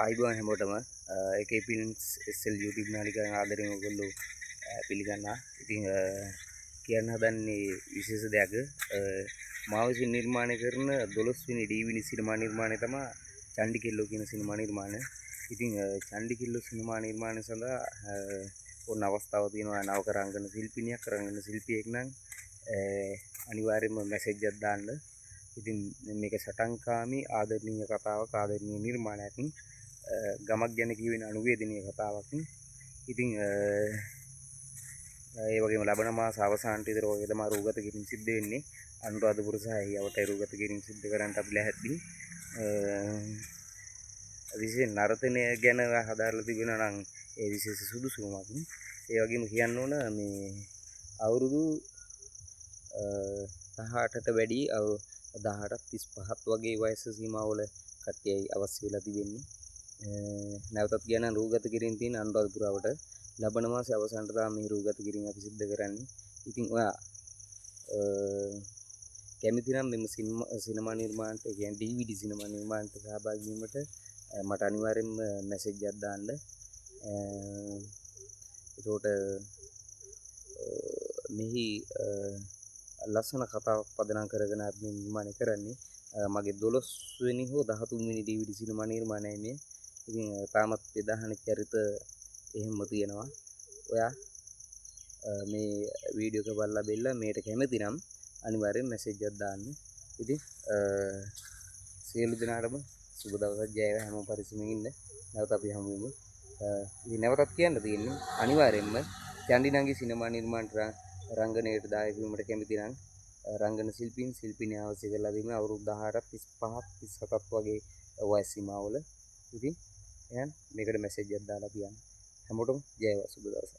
ආයිබෝන් හැමෝටම එකපින්ස් SL YouTube නාලිකාවෙන් ආදරෙන් ඔයගොල්ලෝ පිළිගන්නවා. ඉතින් කියන්න හදන්නේ විශේෂ දෙයක්. මා විසින් නිර්මාණය කරන 12 වෙනි DVD සිනමා නිර්මාණය තමයි චන්ඩි කෙල්ලෝ කියන සිනමා නිර්මාණය. ඉතින් චන්ඩි කෙල්ලෝ සිනමා නිර්මාණය සඳහා ඕන අවස්ථාවක් තියෙනවා. නවක රංගන ශිල්පිනියක් රංගන ශිල්පියෙක් නම් අනිවාර්යයෙන්ම මැසේජ් එකක් දාන්න. ඉතින් මේක සටන්කාමී ආදරණීය කතාවක්, ආදරණීය නිර්මාණයක්. ගමක් ගැන කියවෙන අනුවේදනීය කතාවක්. ඉතින් ඒ වගේම ලබන මාස අවසානයේ විතර වගේ තමයි රූගත කිරීම සිද්ධ වෙන්නේ. අනුරාධපුර සහ යවට රූගත කිරීම සිද්ධ කරන්න අපි ලැහැත්ති. විශේෂ නර්තනය ගැන හදාරලා තිබෙනවා නම් ඒ විශේෂ සුදුසුකමක්. ඒ වගේම කියන්න ඕන මේ අවුරුදු 18ට වැඩි 18ත් 35ත් වගේ වයස සීමාවල කට්ටියයි අවශ්‍ය වෙලා තිබෙන්නේ. නැවතත් කියන රූගත කිරීම තියෙන අනුරාධපුරවට ලබන මාසයේ අවසානට තමයි මේ රූගත කිරීම අපි සිද්ධ කරන්නේ. ඉතින් ඔයා කැමති නම් මෙම සිනමා නිර්මාණයට, කියන්නේ DVD සිනමා නිර්මාණයට සහභාගී වීමට මට අනිවාර්යෙන්ම මැසේජ් එකක් දාන්න. ඒකට මෙහි ලස්සන කතාවක් පදනම් කරගෙන අපි නිර්මාණය කරන්නේ. මගේ 12 වෙනි හෝ 13 වෙනි DVD සිනමා නිර්මාණයයි මේ. ඉතින් තාමත් ප්‍රධාන චරිත එහෙම තියෙනවා. ඔයා මේ වීඩියෝ එක බලලා මේකට කැමති නම් අනිවාර්යෙන් මැසේජ් එකක් දාන්න. ඉතින් සියලු දෙනාටම සුබ දවසක්, ජය වේවා. හැමෝම පරිස්සමෙන් ඉන්න. නැවත අපි හමු වෙමු. ඉතින් නැවතත් කියන්න තියෙන්නේ අනිවාර්යෙන්ම චන්ඩි නංගි සිනමා නිර්මාණ රංගනයට දායක වීමට කැමති නම් රංගන ශිල්පිනිය අවශ්‍ය කරලා තිබෙන අවුරුදු 18ක් 35ක් 37ක් වගේ වයස් සීමාවල. ඉතින් එහෙනම් මේකට මැසේජ් එකක් දාලා තියන්න. හැමෝටම ජය වේවා, සුබ දවසක්.